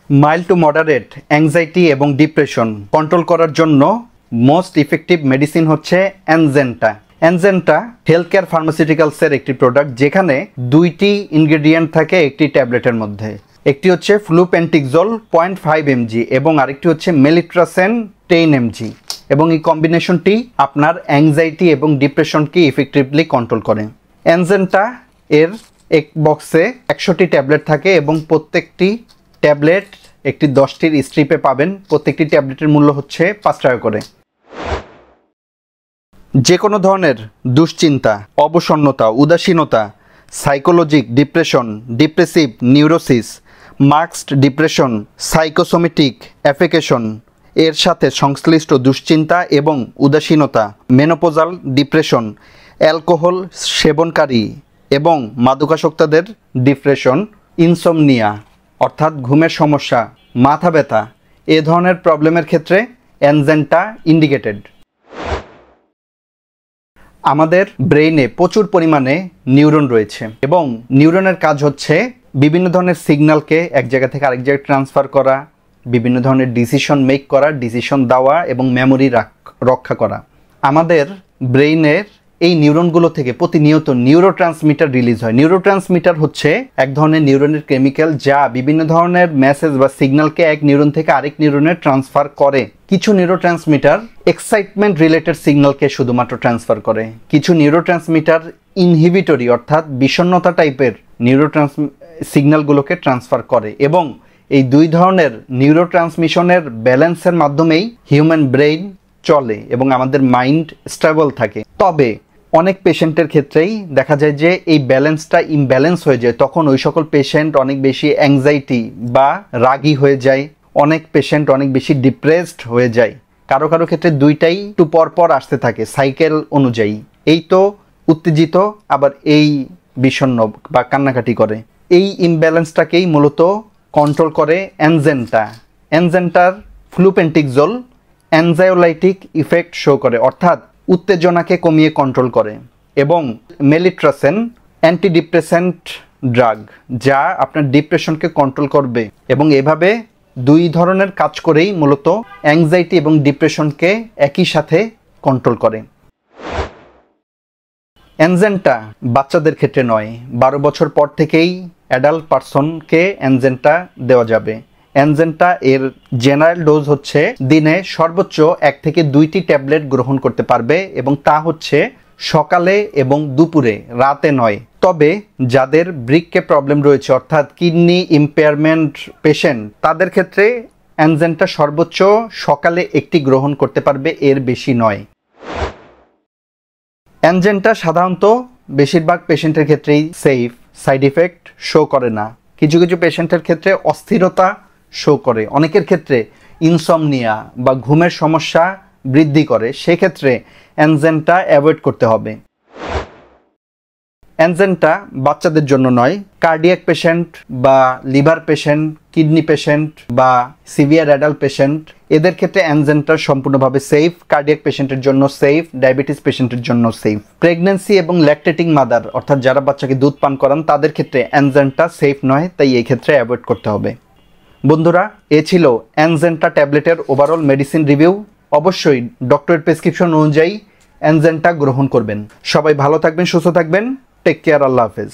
Mild to moderate anxiety এবং depression control করার জন্য মোস্ট ইফেক্টিভ মেডিসিন হচ্ছে অ্যানজেন্টা। অ্যানজেন্টা হেলথ কেয়ার ফার্মাসিউটিক্যালসের একটি প্রোডাক্ট, যেখানে দুইটি ইনগ্রেডিয়েন্ট থাকে একটি ট্যাবলেটের মধ্যে। একটি হচ্ছে ফ্লুপেন্টিক্সল 0.5 mg এবং আরেকটি হচ্ছে মেলিট্রাসেন 10 mg, এবং এই কম্বিনেশনটি আপনার অ্যাংজাইটি এবং ডিপ্রেশনকে ইফেক্টিভলি কন্ট্রোল করে। অ্যানজেন্টা এর এক বক্সে 100টি ট্যাবলেট থাকে এবং প্রত্যেকটি ট্যাবলেট একটি 10টির স্ট্রিপে পাবেন। প্রত্যেকটি ট্যাবলেটের মূল্য হচ্ছে 5 টাকা করে। যে কোনো ধরনের দুশ্চিন্তা, অবসন্নতা, উদাসীনতা, psychologic depression, depressive neurosis, masked depression, psychosomatic affection এর সাথে সংশ্লিষ্ট দুশ্চিন্তা এবং উদাসীনতা, মেনোপজাল ডিপ্রেশন, অ্যালকোহল সেবনকারী এবং মাদকাসক্তদের ডিপ্রেশন, ইনসোমনিয়া অর্থাৎ ঘুমের সমস্যা, মাথা ব্যথা, এ ধরনের প্রবলেমের ক্ষেত্রে অ্যানজেন্টা ইন্ডিকেটেড। আমাদের ব্রেইনে প্রচুর পরিমাণে নিউরন রয়েছে এবং নিউরনের কাজ হচ্ছে বিভিন্ন ধরনের সিগন্যালকে এক জায়গা থেকে আরেক জায়গায় ট্রান্সফার করা, বিভিন্ন ধরনের ডিসিশন মেক করা, ডিসিশন দেওয়া এবং মেমোরি রক্ষা করা। আমাদের ব্রেইনের এই নিউরনগুলো থেকে প্রতিনিয়ত নিউরোট্রান্সমিটার রিলিজ হয়। নিউরোট্রান্সমিটার হচ্ছে এক ধরনের নিউরনের কেমিক্যাল যা বিভিন্ন ধরনের মেসেজ বা সিগন্যালকে এক নিউরন থেকে আরেক নিউরনে ট্রান্সফার করে। কিছু নিউরোট্রান্সমিটার এক্সাইটমেন্ট রিলেটেড সিগন্যালকে শুধুমাত্র ট্রান্সফার করে, কিছু নিউরোট্রান্সমিটার ইনহিবিটরি অর্থাৎ বিষণ্ণতা টাইপের সিগন্যালগুলোকে ট্রান্সফার করে, এবং এই দুই ধরনের নিউরোট্রান্সমিশনের ব্যালেন্সের মাধ্যমেই হিউম্যান ব্রেইন চলে এবং আমাদের মাইন্ড স্টেবল থাকে। তবে অনেক পেশেন্টের ক্ষেত্রেই দেখা যায় যে এই ব্যালেন্সটা ইমব্যালেন্স হয়ে যায়। তখন ওই সকল পেশেন্ট অনেক বেশি অ্যাংজাইটি বা রাগী হয়ে যায়, অনেক পেশেন্ট অনেক বেশি ডিপ্রেসড হয়ে যায়। কারো কারো ক্ষেত্রে দুইটাই একটু পরপর আসতে থাকে সাইকেল অনুযায়ী। এই তো উত্তেজিত, আবার এই বিষণ্ণ বা কান্নাকাটি করে। এই ইমব্যালেন্সটাকেই মূলত কন্ট্রোল করে অ্যানজেন্টা। অ্যানজেন্টার ফ্লুপেন্টিক্সল অ্যানজায়োলাইটিক ইফেক্ট শো করে, অর্থাৎ উত্তেজনাকে কমিয়ে কন্ট্রোল করে, এবং মেলিট্রাসেন অ্যান্টিডিপ্রেসেন্ট ড্রাগ যা আপনার ডিপ্রেশনকে কন্ট্রোল করবে, এবং এভাবে দুই ধরনের কাজ করেই মূলত অ্যাংজাইটি এবং ডিপ্রেশনকে একই সাথে কন্ট্রোল করে। অ্যানজেন্টা বাচ্চাদের ক্ষেত্রে নয়, 12 বছর পর থেকেই অ্যাডাল্ট পারসনকে অ্যানজেন্টা দেওয়া যাবে। অ্যানজেন্টা এর জেনারেল ডোজ হচ্ছে দিনে সর্বোচ্চ 1 থেকে 2টি ট্যাবলেট গ্রহণ করতে পারবে, এবং তা হচ্ছে সকালে এবং দুপুরে, রাতে নয়। তবে যাদের বৃক্কে প্রবলেম রয়েছে অর্থাৎ কিডনি ইম্পেয়ারমেন্ট পেশেন্ট, তাদের ক্ষেত্রে অ্যানজেন্টা সর্বোচ্চ সকালে একটি গ্রহণ করতে পারবে, এর বেশি নয়। অ্যানজেন্টা সাধারণত বেশিরভাগ পেশেন্টের ক্ষেত্রেই সেফ, সাইড ইফেক্ট শো করে না। কিছু কিছু পেশেন্টের ক্ষেত্রে অস্থিরতা শো করে, অনেকের ক্ষেত্রে ইনসমনিয়া বা ঘুমের সমস্যা বৃদ্ধি করে, সেক্ষেত্রে অ্যানজেন্টা অ্যাভয়েড করতে হবে। অ্যানজেন্টা বাচ্চাদের জন্য নয়, কার্ডিয়াক পেশেন্ট বা লিভার পেশেন্ট, কিডনি পেশেন্ট বা সিভিয়ার অ্যাডাল্ট পেশেন্ট, এদের ক্ষেত্রে অ্যানজেন্টা সম্পূর্ণভাবে সেফ। কার্ডিয়াক পেশেন্টের জন্য সেফ, ডায়াবেটিস পেশেন্টের জন্য সেফ। প্রেগন্যান্সি এবং ল্যাকটেটিং মাদার অর্থাৎ যারা বাচ্চাকে দুধ পান করান, তাদের ক্ষেত্রে অ্যানজেন্টা সেফ নয়, তাই এই ক্ষেত্রে অ্যাভয়েড করতে হবে। বন্ধুরা, এ ছিল অ্যানজেন্টা ট্যাবলেটের ওভারঅল মেডিসিন রিভিউ। অবশ্যই ডক্টরের প্রেসক্রিপশন অনুযায়ী অ্যানজেন্টা গ্রহণ করবেন। সবাই ভালো থাকবেন, সুস্থ থাকবেন। টেক কেয়ার, আল্লাহ হাফেজ।